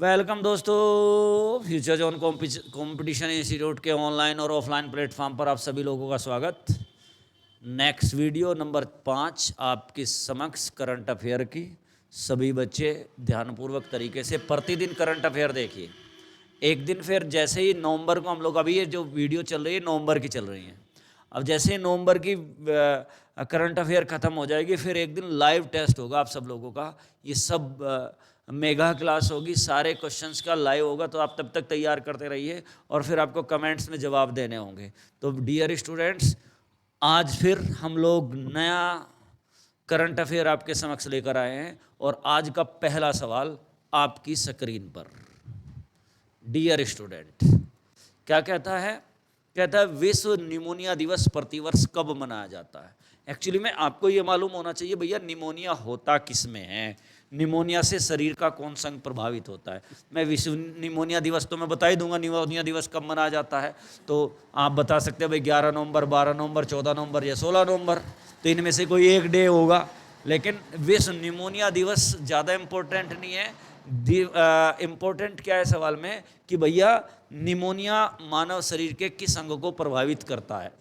Welcome दोस्तों, future zone competition institute के online और ऑफलाइन प्लेटफॉर्म पर आप सभी लोगों का स्वागत। नेक्स्ट वीडियो नंबर 5 आपके समक्ष करंट अफेयर की। सभी बच्चे ध्यानपूर्वक तरीके से प्रतिदिन करंट अफेयर देखिए। एक दिन फिर जैसे ही नवंबर को हम लोग, अभी ये जो वीडियो चल रही है नवंबर की चल रही है, अब जैसे ही नवंबर की करंट अफेयर ख़त्म हो जाएगी फिर एक दिन लाइव टेस्ट होगा आप सब लोगों का। ये सब मेगा क्लास होगी, सारे क्वेश्चंस का लाइव होगा, तो आप तब तक तैयार करते रहिए और फिर आपको कमेंट्स में जवाब देने होंगे। तो डियर स्टूडेंट्स, आज फिर हम लोग नया करंट अफेयर आपके समक्ष लेकर आए हैं और आज का पहला सवाल आपकी स्क्रीन पर। डियर स्टूडेंट, क्या कहता है? कहता है विश्व निमोनिया दिवस प्रतिवर्ष कब मनाया जाता है। एक्चुअली में आपको ये मालूम होना चाहिए भैया निमोनिया होता किस में है, निमोनिया से शरीर का कौन सा अंग प्रभावित होता है। मैं विश्व निमोनिया दिवस तो मैं बता ही दूंगा, निमोनिया दिवस कब मनाया जाता है। तो आप बता सकते हैं भाई 11 नवंबर, 12 नवंबर, 14 नवंबर या 16 नवंबर, तो इनमें से कोई एक डे होगा। लेकिन विश्व निमोनिया दिवस ज़्यादा इम्पोर्टेंट नहीं है। इम्पोर्टेंट क्या है सवाल में कि भैया निमोनिया मानव शरीर के किस अंग को प्रभावित करता है।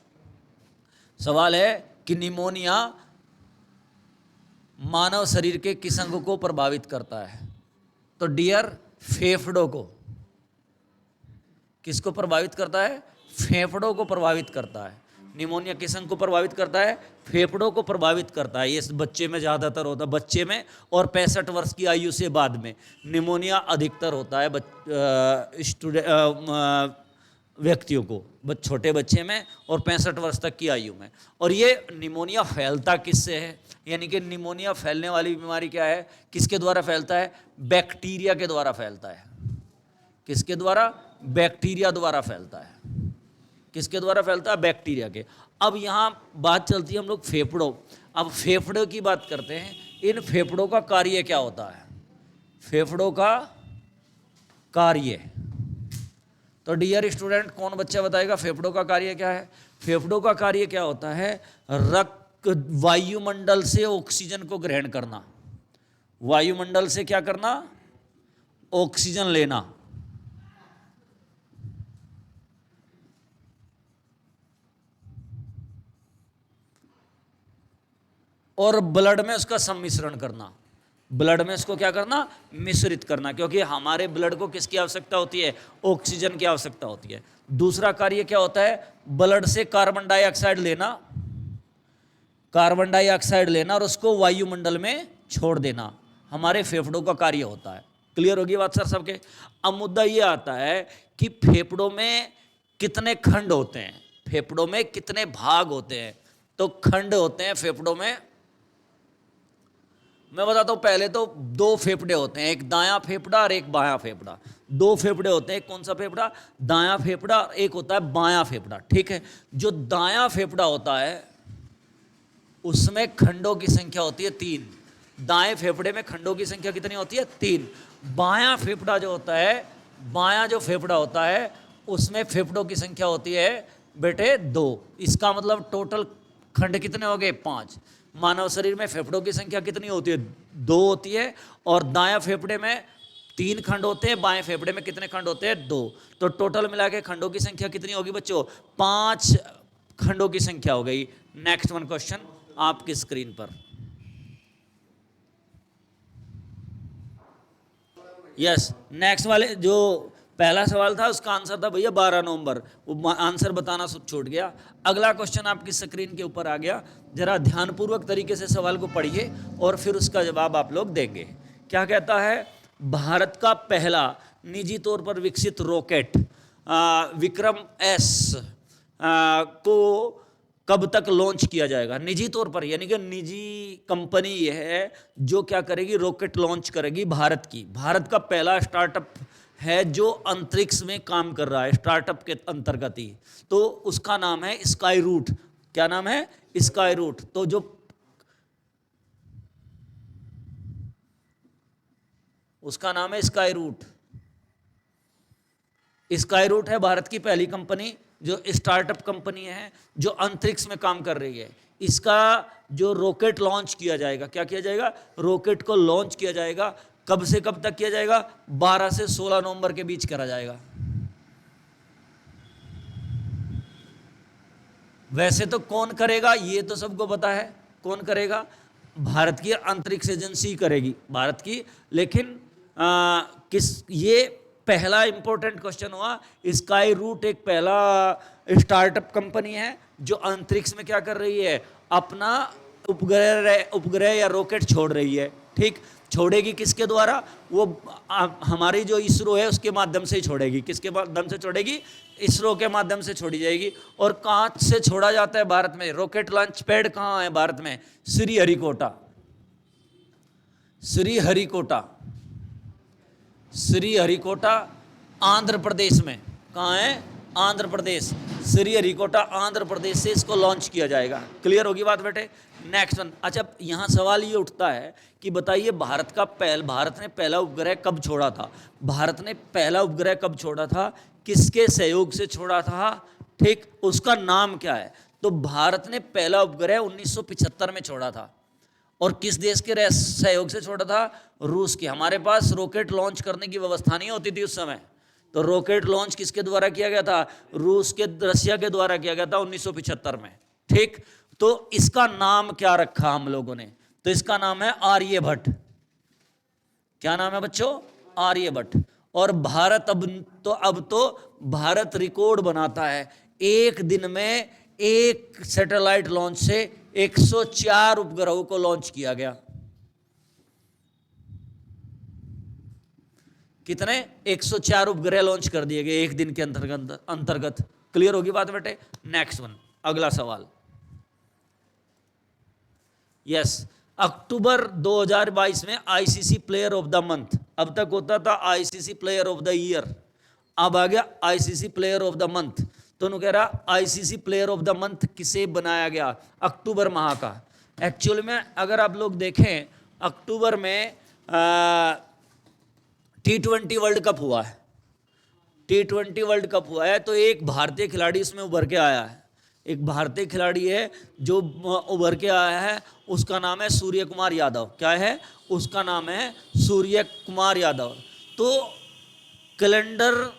सवाल है कि निमोनिया मानव शरीर के किस अंग को प्रभावित करता है। तो डियर, फेफड़ों को। किसको प्रभावित करता है? फेफड़ों को प्रभावित करता है। निमोनिया किस अंग को प्रभावित करता है? फेफड़ों को प्रभावित करता है। ये बच्चे में ज़्यादातर होता है, बच्चे में और 65 वर्ष की आयु से बाद में निमोनिया अधिकतर होता है व्यक्तियों को, छोटे बच्चे में और 65 वर्ष तक की आयु में। और ये निमोनिया फैलता किससे है, यानी कि निमोनिया फैलने वाली बीमारी क्या है, किसके द्वारा फैलता है? बैक्टीरिया के द्वारा फैलता है। किसके द्वारा? बैक्टीरिया द्वारा फैलता है। किसके द्वारा फैलता है? बैक्टीरिया के। अब यहाँ बात चलती है हम लोग फेफड़ों। अब फेफड़ों की बात करते हैं। इन फेफड़ों का कार्य क्या होता है? फेफड़ों का कार्य, तो डियर स्टूडेंट कौन बच्चा बताएगा फेफड़ों का कार्य क्या है? फेफड़ों का कार्य क्या होता है? वायुमंडल से ऑक्सीजन को ग्रहण करना। वायुमंडल से क्या करना? ऑक्सीजन लेना। और ब्लड में उसका सम्मिश्रण करना। ब्लड में इसको क्या करना? मिश्रित करना, क्योंकि हमारे ब्लड को किसकी आवश्यकता होती है? ऑक्सीजन की आवश्यकता होती है। दूसरा कार्य क्या होता है? ब्लड से कार्बन डाइऑक्साइड लेना, कार्बन डाइऑक्साइड लेना और उसको वायुमंडल में छोड़ देना, हमारे फेफड़ों का कार्य होता है। क्लियर होगी बात सर सबके? अब मुद्दा ये आता है कि फेफड़ों में कितने खंड होते हैं, फेफड़ों में कितने भाग होते हैं। तो खंड होते हैं फेफड़ों में, मैं बताता हूं। पहले तो 2 फेफड़े होते हैं, एक दायां फेफड़ा और एक बायां फेफड़ा। 2 फेफड़े होते हैं, कौन सा फेफड़ा? दायां फेफड़ा, और एक होता है बायां फेफड़ा। ठीक है, जो दायां फेफड़ा होता है उसमें खंडों की संख्या होती है 3। दाएं फेफड़े में खंडों की संख्या कितनी होती है? 3। बायां फेफड़ा जो होता है, बायां जो फेफड़ा होता है उसमें फेफड़ों की संख्या होती है बेटे 2। इसका मतलब टोटल खंड कितने हो गए? 5। मानव शरीर में फेफड़ों की संख्या कितनी होती है? 2 होती है। और दायां फेफड़े में 3 खंड होते हैं, बाएं फेफड़े में कितने खंड होते हैं? 2। तो टोटल मिला के खंडों की संख्या कितनी होगी बच्चों? 5 खंडों की संख्या हो गई। नेक्स्ट वन क्वेश्चन आपकी स्क्रीन पर। यस, नेक्स्ट वाले जो पहला सवाल था उसका आंसर था भैया 12 नवंबर, वो आंसर बताना छूट गया। अगला क्वेश्चन आपकी स्क्रीन के ऊपर आ गया, जरा ध्यानपूर्वक तरीके से सवाल को पढ़िए और फिर उसका जवाब आप लोग देंगे। क्या कहता है? भारत का पहला निजी तौर पर विकसित रॉकेट विक्रम एस को कब तक लॉन्च किया जाएगा? निजी तौर पर, यानी कि निजी कंपनी ये है जो क्या करेगी? रॉकेट लॉन्च करेगी भारत की। भारत का पहला स्टार्टअप है जो अंतरिक्ष में काम कर रहा है, स्टार्टअप के अंतर्गत ही। तो उसका नाम है स्काई रूट। क्या नाम है? Skyroot. तो जो उसका नाम है स्काई रूट। स्काई रूट है भारत की पहली कंपनी जो स्टार्टअप कंपनी है जो अंतरिक्ष में काम कर रही है। इसका जो रॉकेट लॉन्च किया जाएगा, क्या किया जाएगा? रॉकेट को लॉन्च किया जाएगा कब से कब तक किया जाएगा? 12 से 16 नवंबर के बीच करा जाएगा। वैसे तो कौन करेगा ये तो सबको पता है, कौन करेगा? भारत की अंतरिक्ष एजेंसी करेगी, भारत की। लेकिन ये पहला इंपॉर्टेंट क्वेश्चन हुआ। स्काई रूट एक पहला स्टार्टअप कंपनी है जो अंतरिक्ष में क्या कर रही है? अपना उपग्रह या रॉकेट छोड़ रही है। ठीक, छोड़ेगी किसके द्वारा? वो हमारी जो इसरो है उसके माध्यम से ही छोड़ेगी। किसके माध्यम से छोड़ेगी? इसरो के माध्यम से छोड़ी जाएगी। और कहाँ से छोड़ा जाता है भारत में? रॉकेट लॉन्च पैड कहाँ है भारत में? श्रीहरिकोटा। श्रीहरिकोटा, श्रीहरिकोटा आंध्र प्रदेश में। कहाँ है? आंध्र प्रदेश। श्रीहरिकोटा आंध्र प्रदेश से इसको लॉन्च किया जाएगा। क्लियर होगी बात बेटे? Next one. अच्छा, यहाँ सवाल ये उठता है कि बताइए भारत ने पहला उपग्रह कब छोड़ा था? भारत ने पहला उपग्रह कब छोड़ा था? किसके सहयोग से छोड़ा था? ठीक, उसका नाम क्या है? तो भारत ने पहला उपग्रह 1975 में छोड़ा था। और किस देश के सहयोग से छोड़ा था? रूस के। हमारे पास रॉकेट लॉन्च करने की व्यवस्था नहीं होती थी उस समय, तो रॉकेट लॉन्च किसके द्वारा किया गया था? रशिया के द्वारा किया गया था 1975 में। ठीक, तो इसका नाम क्या रखा हम लोगों ने? तो इसका नाम है आर्यभट्ट। क्या नाम है बच्चों? आर्यभट्ट। और भारत अब तो भारत रिकॉर्ड बनाता है। एक दिन में एक सैटेलाइट लॉन्च से 104 उपग्रहों को लॉन्च किया गया। कितने? 104 उपग्रह लॉन्च कर दिए गए एक दिन के अंतर्गत। क्लियर होगी बात बेटे? नेक्स्ट वन, अगला सवाल। यस, अक्टूबर 2022 में ICC player of the month. अब तक होता था ICC player of the year, अब आ गया ICC player of the month. तो कह रहा ICC player of the month किसे बनाया गया? अक्टूबर माह का। एक्चुअली में अगर आप लोग देखें, अक्टूबर में T20 वर्ल्ड कप हुआ है। T20 वर्ल्ड कप हुआ है, तो एक भारतीय खिलाड़ी इसमें उभर के आया है। एक भारतीय खिलाड़ी है जो उभर के आया है, उसका नाम है सूर्य कुमार यादव। क्या है? उसका नाम है सूर्य कुमार यादव। तो कैलेंडर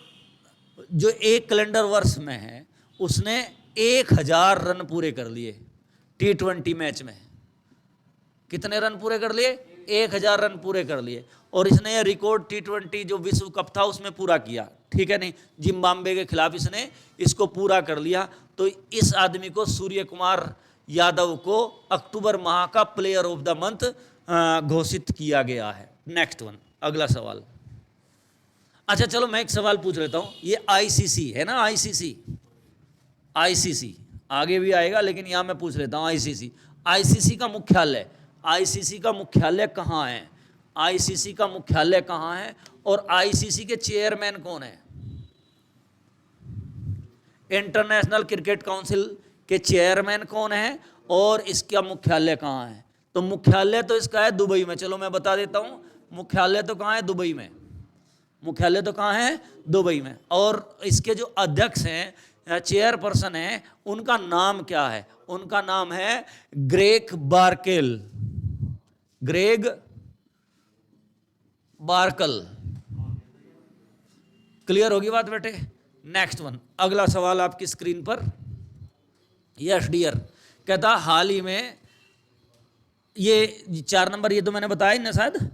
जो एक कैलेंडर वर्ष में है, उसने 1000 रन पूरे कर लिए T20 मैच में। कितने रन पूरे कर लिए? 1000 रन पूरे कर लिए। और इसने यह रिकॉर्ड T20 जो विश्व कप था उसमें पूरा किया। ठीक है नहीं? जिम्बाब्वे के खिलाफ इसने इसको पूरा कर लिया। तो इस आदमी को, सूर्य कुमार यादव को, अक्टूबर माह का प्लेयर ऑफ द मंथ घोषित किया गया है। नेक्स्ट वन, अगला सवाल। अच्छा चलो मैं एक सवाल पूछ लेता हूं। ये आईसीसी है ना, आईसीसी आगे भी आएगा, लेकिन यहां मैं पूछ लेता हूं आईसीसी का मुख्यालय, आईसीसी का मुख्यालय कहां है? आईसीसी का मुख्यालय कहां है? और आईसीसी के चेयरमैन कौन है? इंटरनेशनल क्रिकेट काउंसिल के चेयरमैन कौन है और इसका मुख्यालय कहां है? तो मुख्यालय तो इसका है दुबई में। चलो मैं बता देता हूं, मुख्यालय तो कहां है? दुबई में। मुख्यालय तो कहां है? दुबई में। और इसके जो अध्यक्ष हैं, चेयरपर्सन है, उनका नाम क्या है? उनका नाम है ग्रेग बार्केल। ग्रेग बार्कल। क्लियर होगी बात बेटे? नेक्स्ट वन, अगला सवाल आपकी स्क्रीन पर। यस डियर, कहता हाल ही में, ये 4 नंबर ये तो मैंने बताया ना शायद।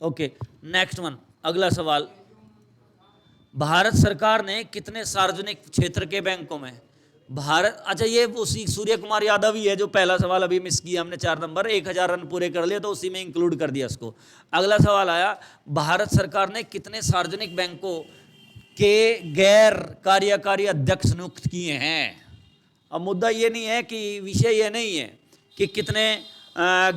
ओके, नेक्स्ट वन, अगला सवाल। भारत सरकार ने कितने सार्वजनिक क्षेत्र के बैंकों में अच्छा ये उसी सूर्य कुमार यादव ही है जो पहला सवाल अभी मिस किया हमने, 4 नंबर। 1000 रन पूरे कर लिए तो उसी में इंक्लूड कर दिया उसको। अगला सवाल आया, भारत सरकार ने कितने सार्वजनिक बैंकों के गैर कार्यकारी अध्यक्ष नियुक्त किए हैं? अब मुद्दा ये नहीं है कि, विषय ये नहीं है कि कितने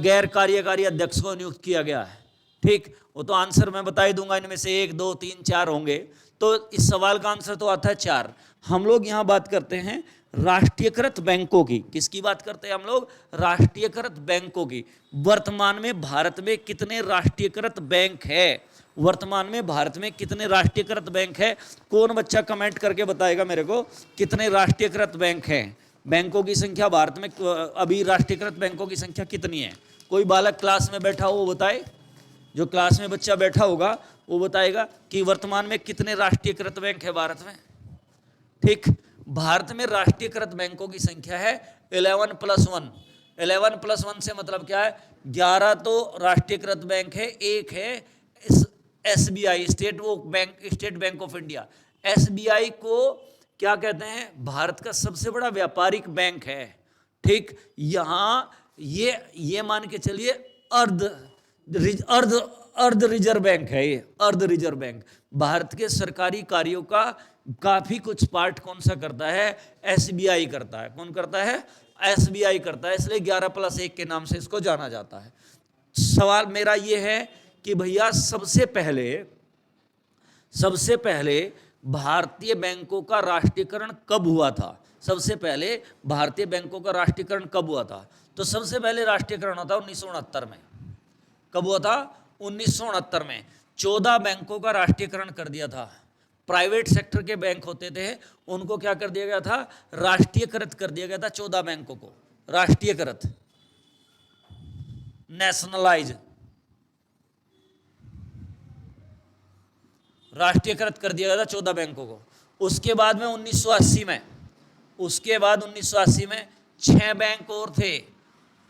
गैर कार्यकारी अध्यक्ष को नियुक्त किया गया है। ठीक, वो तो आंसर मैं बता ही दूंगा, इनमें से 1 2 3 4 होंगे। तो इस सवाल का आंसर तो आता है 4। हम लोग यहाँ बात करते हैं राष्ट्रीयकृत बैंकों की। किसकी बात करते हैं हम लोग? राष्ट्रीयकृत बैंकों की। वर्तमान में भारत में कितने राष्ट्रीयकृत बैंक है? वर्तमान में भारत में कितने राष्ट्रीयकृत बैंक है? कौन बच्चा कमेंट करके बताएगा मेरे को कितने राष्ट्रीयकृत बैंक हैं? बैंकों की संख्या भारत में अभी राष्ट्रीयकृत बैंकों की संख्या कितनी है? कोई बालक क्लास में बैठा हो वो बताए, जो क्लास में बच्चा बैठा होगा वो बताएगा कि वर्तमान में कितने राष्ट्रीयकृत बैंक है भारत में। ठीक, भारत में राष्ट्रीयकृत बैंकों की संख्या है 11+1। 11+1 से मतलब क्या है, 11 तो राष्ट्रीयकृत बैंक है, एक है SBI, state bank of India. SBI को क्या कहते हैं, भारत का सबसे बड़ा व्यापारिक बैंक है। ठीक, यहां ये मान के चलिए अर्ध रिजर्व बैंक है, ये अर्ध रिजर्व बैंक। भारत के सरकारी कार्यों का काफी कुछ पार्ट कौन सा करता है, SBI करता है। कौन करता है, SBI करता है, इसलिए 11+1 के नाम से इसको जाना जाता है। सवाल मेरा ये है कि भैया सबसे पहले भारतीय बैंकों का राष्ट्रीयकरण कब हुआ था? सबसे पहले भारतीय बैंकों का राष्ट्रीयकरण कब हुआ था? तो सबसे पहले राष्ट्रीयकरण होता 1969 में। कब हुआ था? 1969 में 14 बैंकों का राष्ट्रीयकरण कर दिया था। प्राइवेट सेक्टर के बैंक होते थे, उनको क्या कर दिया गया था, राष्ट्रीयकृत कर दिया गया था। 14 बैंकों को राष्ट्रीयकृत, नेशनलाइज, राष्ट्रीयकृत कर दिया गया था 14 बैंकों को। उसके बाद में 1980 में 6 बैंक और थे,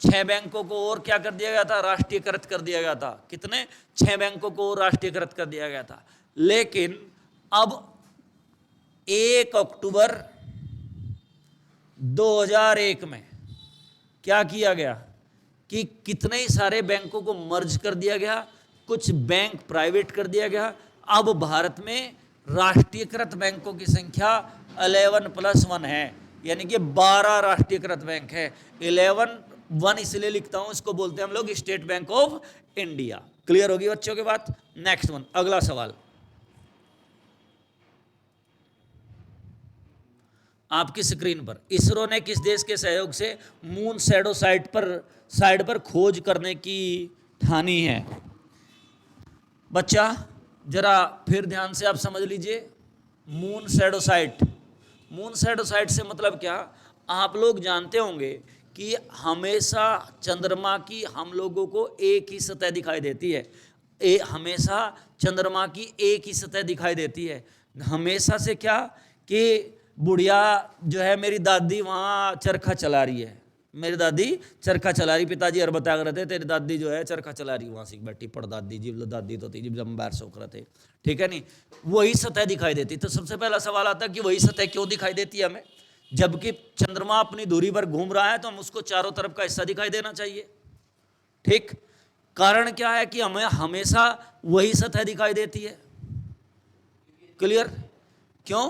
6 बैंकों को और क्या कर दिया गया था, राष्ट्रीयकृत कर दिया गया था। कितने? 6 बैंकों को और राष्ट्रीयकृत कर दिया गया था। लेकिन अब 1 अक्टूबर 2001 में क्या किया गया कि कितने ही सारे बैंकों को मर्ज कर दिया गया, कुछ बैंक प्राइवेट कर दिया गया। अब भारत में राष्ट्रीयकृत बैंकों की संख्या 11+1 है, यानी कि 12 राष्ट्रीयकृत बैंक है। 11 इसलिए लिखता हूं, इसको बोलते हैं हम लोग state bank of India. Clear होगी बच्चों की बात? नेक्स्ट वन, अगला सवाल आपकी स्क्रीन पर। इसरो ने किस देश के सहयोग से मून शैडो साइट पर खोज करने की ठानी है? बच्चा जरा फिर ध्यान से आप समझ लीजिए। मून शैडो साइट से मतलब क्या? आप लोग जानते होंगे कि हमेशा चंद्रमा की हम लोगों को एक ही सतह दिखाई देती है। हमेशा चंद्रमा की एक ही सतह दिखाई देती है। हमेशा से क्या कि बुढ़िया जो है, मेरी दादी वहाँ चरखा चला रही है, पिताजी और बता रहे थे तेरी दादी जो है चरखा चला रही, वहाँ से बैठी पड़दादी जी, दादी तो थी जब हम बाहर सोख रहे थे। ठीक है, नहीं वही सतह दिखाई देती। तो सबसे पहला सवाल आता है कि वही सतह क्यों दिखाई देती है हमें, जबकि चंद्रमा अपनी दूरी पर घूम रहा है तो हम उसको चारों तरफ का हिस्सा दिखाई देना चाहिए। ठीक, कारण क्या है कि हमें हमेशा वही सतह दिखाई देती है? क्लियर? क्यों?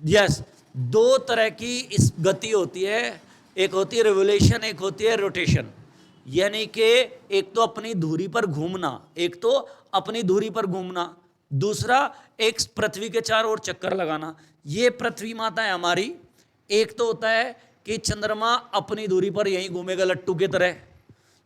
यस, 2 तरह की इस गति होती है, एक होती है रिवोल्यूशन, एक होती है रोटेशन। यानी कि एक तो अपनी धुरी पर घूमना, दूसरा एक पृथ्वी के चारों ओर चक्कर लगाना। ये पृथ्वी माता है हमारी। एक तो होता है कि चंद्रमा अपनी धुरी पर यहीं घूमेगा लट्टू की तरह,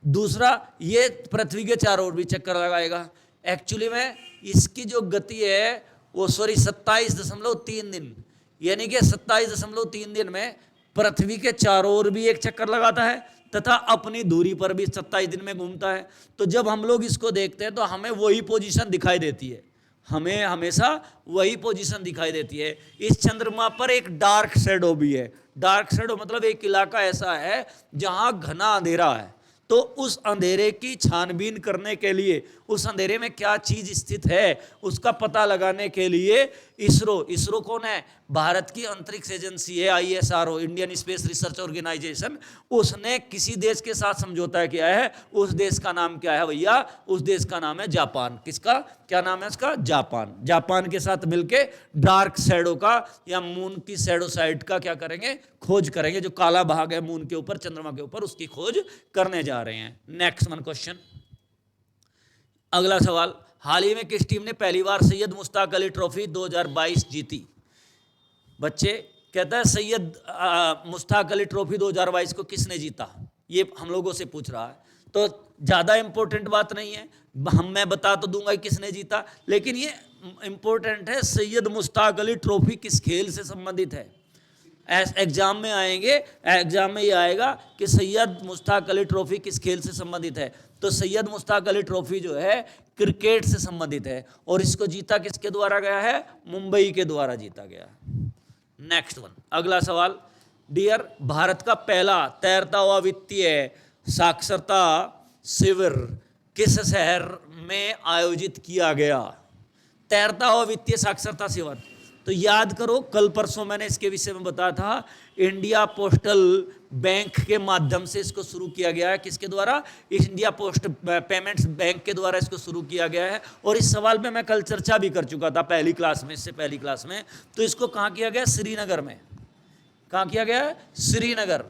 दूसरा ये पृथ्वी के चारों ओर भी चक्कर लगाएगा। एक्चुअली में इसकी जो गति है वो 27.3 दिन, यानी कि 27.3 दिन में पृथ्वी के चारों ओर भी एक चक्कर लगाता है तथा अपनी दूरी पर भी 27 दिन में घूमता है। तो जब हम लोग इसको देखते हैं तो हमें वही पोजीशन दिखाई देती है, हमें हमेशा वही पोजीशन दिखाई देती है। इस चंद्रमा पर एक डार्क शैडो भी है। डार्क शैडो मतलब एक इलाका ऐसा है जहां घना अंधेरा है। तो उस अंधेरे की छानबीन करने के लिए, उस अंधेरे में क्या चीज स्थित है उसका पता लगाने के लिए इसरो कौन है? भारत की अंतरिक्ष एजेंसी है, ISRO, Indian space research organisation. उसने किसी देश के साथ समझौता किया है। उस देश का नाम क्या है भैया? उस देश का नाम है जापान। किसका? क्या नाम है उसका? जापान। जापान के साथ मिलके डार्क शैडो का या मून की शैडो साइड का क्या करेंगे? खोज करेंगे। जो काला भाग है मून के ऊपर, चंद्रमा के ऊपर, उसकी खोज करने जा रहे हैं। नेक्स्ट वन क्वेश्चन, अगला सवाल। हाल ही में किस टीम ने पहली बार सैयद मुश्ताक अली ट्रॉफी 2022 जीती? बच्चे कहता है सैयद मुश्ताक अली ट्रॉफी 2022 को किसने जीता? ये हम लोगों से पूछ रहा है। तो ज़्यादा इंपॉर्टेंट बात नहीं है, मैं बता तो दूंगा किसने जीता, लेकिन ये इंपॉर्टेंट है सैयद मुश्ताक अली ट्रॉफी किस खेल से संबंधित है। एग्जाम में ये आएगा कि सैयद मुश्ताक अली ट्रॉफी किस खेल से संबंधित है। तो सैयद मुश्ताक अली ट्रॉफी जो है क्रिकेट से संबंधित है, और इसको जीता किसके द्वारा गया है? मुंबई के द्वारा जीता गया। नेक्स्ट वन, अगला सवाल। डियर, भारत का पहला तैरता हुआ वित्तीय साक्षरता शिविर किस शहर में आयोजित किया गया? तैरता हुआ वित्तीय साक्षरता शिविर, तो याद करो कल परसों मैंने इसके विषय में बताया था। इंडिया पोस्टल बैंक के माध्यम से इसको शुरू किया गया है। किसके द्वारा? इंडिया पोस्ट पेमेंट्स बैंक के द्वारा इसको शुरू किया गया है। और इस सवाल पे मैं कल चर्चा भी कर चुका था पहली क्लास में, इससे पहली क्लास में। तो इसको कहाँ किया गया? श्रीनगर में। कहाँ किया गया? श्रीनगर।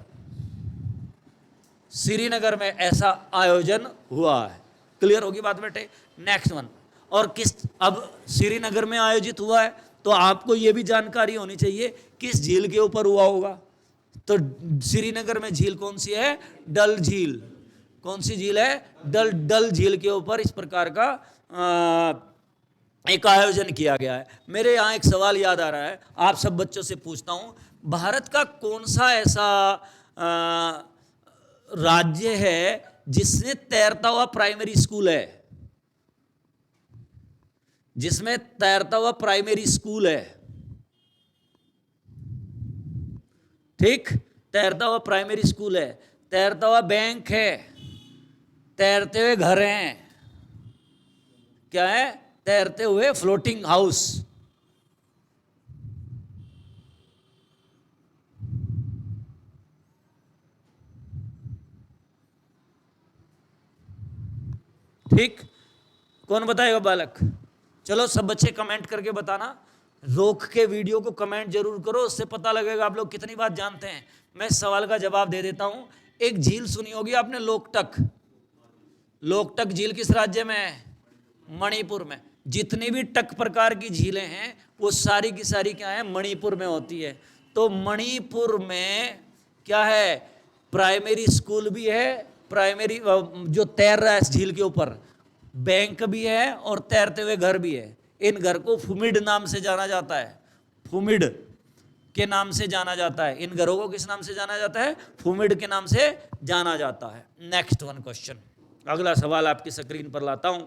श्रीनगर में ऐसा आयोजन हुआ है। क्लियर होगी बात बेटे? नेक्स्ट वन, और किस, अब श्रीनगर में आयोजित हुआ है तो आपको यह भी जानकारी होनी चाहिए किस झील के ऊपर हुआ होगा। तो श्रीनगर में झील कौन सी है? डल झील। कौन सी झील है? डल झील के ऊपर इस प्रकार का एक आयोजन किया गया है। मेरे यहाँ एक सवाल याद आ रहा है, आप सब बच्चों से पूछता हूँ, भारत का कौन सा ऐसा राज्य है जिसमें तैरता हुआ प्राइमरी स्कूल है? जिसमें तैरता हुआ प्राइमरी स्कूल है। ठीक, तैरता हुआ प्राइमरी स्कूल है, तैरता हुआ बैंक है, तैरते हुए घर हैं, क्या है? तैरते हुए फ्लोटिंग हाउस। ठीक, कौन बताएगा बालक? चलो सब बच्चे कमेंट करके बताना, रोक के वीडियो को कमेंट जरूर करो, उससे पता लगेगा आप लोग कितनी बात जानते हैं। मैं इस सवाल का जवाब दे देता हूं। एक झील सुनी होगी आपने, लोकटक। लोकटक झील किस राज्य में है? मणिपुर में। जितनी भी टक प्रकार की झीलें हैं वो सारी की सारी क्या है? मणिपुर में होती है। तो मणिपुर में क्या है? प्राइमरी स्कूल भी है, प्राइमरी जो तैर रहा है इस झील के ऊपर, बैंक भी है और तैरते हुए घर भी है। इन घर को फुमिड नाम से जाना जाता है। फुमिड के नाम से जाना जाता है। इन घरों को किस नाम से जाना जाता है? फुमिड के नाम से जाना जाता है। नेक्स्ट वन क्वेश्चन, अगला सवाल आपकी स्क्रीन पर लाता हूं।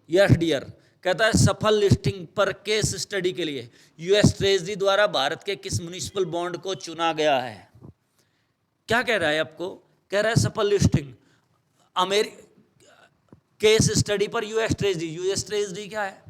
यस डियर, कहता है सफल लिस्टिंग पर केस स्टडी के लिए यूएस ट्रेजरी द्वारा भारत के किस म्युनिसिपल बॉन्ड को चुना गया है? क्या कह रहा है आपको? कह रहा है सफल लिस्टिंग केस स्टडी पर यूएस ट्रेजरी। यूएस ट्रेजरी क्या है?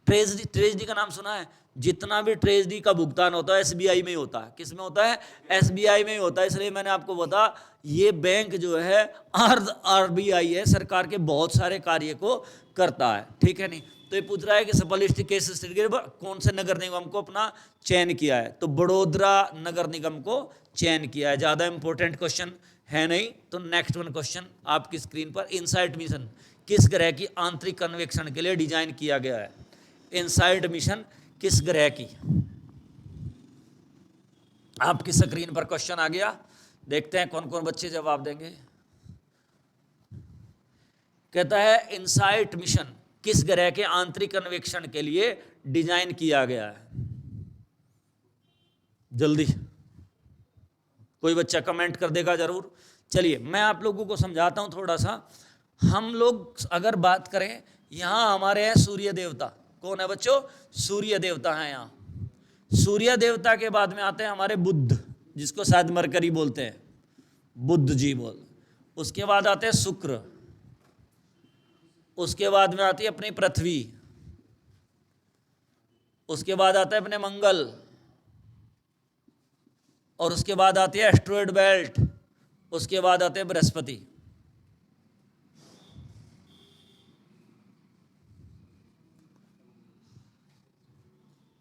ट्रेजरी का नाम सुना है? जितना भी ट्रेजरी का भुगतान होता है एसबीआई में ही होता है। किस में होता है? एसबीआई में ही होता है। इसलिए मैंने आपको बता, ये बैंक जो है आरबीआई है, सरकार के बहुत सारे कार्य को करता है। ठीक है नहीं? तो ये पूछ रहा है कि सफल केस स्टडी के कौन से नगर निगम को अपना चयन किया है? तो बड़ोदरा नगर निगम को चयन किया है। ज़्यादा इंपॉर्टेंट क्वेश्चन है नहीं। तो नेक्स्ट वन क्वेश्चन आपकी स्क्रीन पर, इनसाइट मिशन किस ग्रह की आंतरिक अन्वेषण के लिए डिजाइन किया गया है? इनसाइट मिशन किस ग्रह की? आपकी स्क्रीन पर क्वेश्चन आ गया, देखते हैं कौन कौन बच्चे जवाब देंगे। कहता है इनसाइट मिशन किस ग्रह के आंतरिक अन्वेषण के लिए डिजाइन किया गया है? जल्दी कोई बच्चा कमेंट कर देगा जरूर। चलिए मैं आप लोगों को समझाता हूं थोड़ा सा। हम लोग अगर बात करें, यहाँ हमारे हैं सूर्य देवता। कौन है बच्चों? सूर्य देवता हैं यहाँ। सूर्य देवता के बाद में आते हैं हमारे बुध, जिसको शायद मरकरी बोलते हैं, बुध जी बोल। उसके बाद आते हैं शुक्र, उसके बाद में आती है अपनी पृथ्वी, उसके बाद आता है अपने मंगल, और उसके बाद आती है एस्ट्रॉयड बेल्ट, उसके बाद आते हैं बृहस्पति।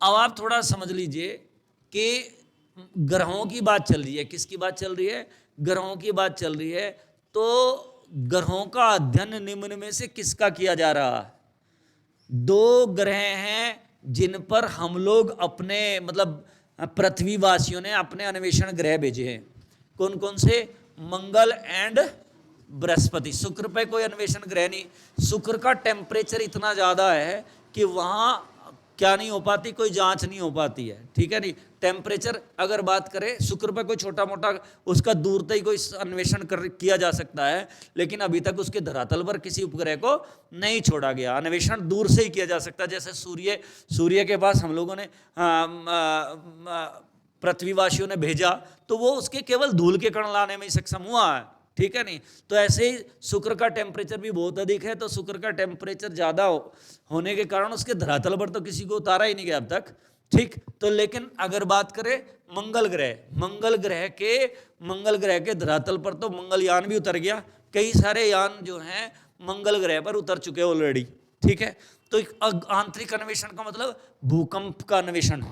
अब आप थोड़ा समझ लीजिए कि ग्रहों की बात चल रही है। किसकी बात चल रही है? ग्रहों की बात चल रही है। तो ग्रहों का अध्ययन निम्न में से किसका किया जा रहा है? दो ग्रह हैं जिन पर हम लोग अपने मतलब पृथ्वीवासियों ने अपने अन्वेषण ग्रह भेजे हैं। कौन कौन से? मंगल एंड बृहस्पति। शुक्र पे कोई अन्वेषण ग्रह नहीं। शुक्र का टेम्परेचर इतना ज़्यादा है कि वहाँ क्या नहीं हो पाती, कोई जांच नहीं हो पाती है। ठीक है नहीं? टेम्परेचर अगर बात करें, शुक्र पर कोई छोटा मोटा उसका दूरता ही कोई अन्वेषण किया जा सकता है, लेकिन अभी तक उसके धरातल पर किसी उपग्रह को नहीं छोड़ा गया। अन्वेषण दूर से ही किया जा सकता है, जैसे सूर्य के पास हम लोगों ने पृथ्वीवासियों ने भेजा, तो वो उसके केवल धूल के कण लाने में ही सक्षम हुआ है, ठीक है नहीं। तो ऐसे ही शुक्र का टेम्परेचर भी बहुत अधिक है, तो शुक्र का टेम्परेचर ज़्यादा होने के कारण उसके धरातल पर तो किसी को उतारा ही नहीं गया अब तक, ठीक। तो लेकिन अगर बात करें मंगल ग्रह के धरातल पर तो मंगलयान भी उतर गया, कई सारे यान जो हैं मंगल ग्रह पर उतर चुके ऑलरेडी, ठीक है। तो एक आंतरिक अन्वेषण का मतलब भूकंप का अन्वेषण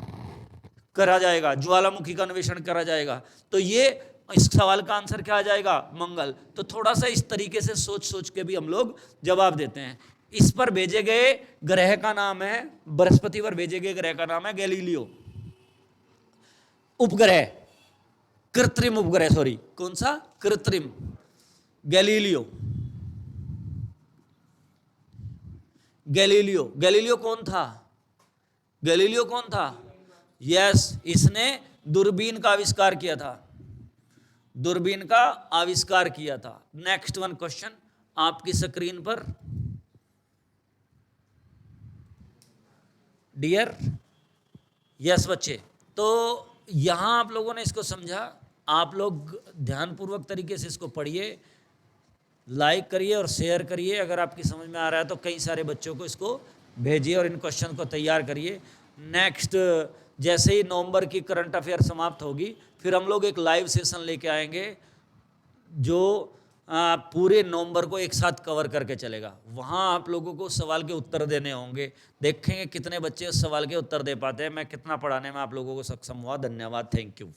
करा जाएगा, ज्वालामुखी का अन्वेषण करा जाएगा। तो ये इस सवाल का आंसर क्या आ जाएगा? मंगल। तो थोड़ा सा इस तरीके से सोच के भी हम लोग जवाब देते हैं। इस पर भेजे गए ग्रह का नाम है, बृहस्पति पर भेजे गए ग्रह का नाम है गैलीलियो उपग्रह, कृत्रिम उपग्रह, सॉरी कौन सा? कृत्रिम। गैलीलियो कौन था? यस, इसने दूरबीन का आविष्कार किया था। नेक्स्ट वन क्वेश्चन आपकी स्क्रीन पर, डियर। यस बच्चे, तो यहां आप लोगों ने इसको समझा, आप लोग ध्यानपूर्वक तरीके से इसको पढ़िए, लाइक करिए और शेयर करिए। अगर आपकी समझ में आ रहा है तो कई सारे बच्चों को इसको भेजिए और इन क्वेश्चन को तैयार करिए। नेक्स्ट जैसे ही नवंबर की करंट अफेयर समाप्त होगी, फिर हम लोग एक लाइव सेशन लेके आएंगे जो पूरे नवंबर को एक साथ कवर करके चलेगा। वहाँ आप लोगों को सवाल के उत्तर देने होंगे, देखेंगे कितने बच्चे उस सवाल के उत्तर दे पाते हैं, मैं कितना पढ़ाने में आप लोगों को सक्षम हुआ। धन्यवाद, थैंक यू।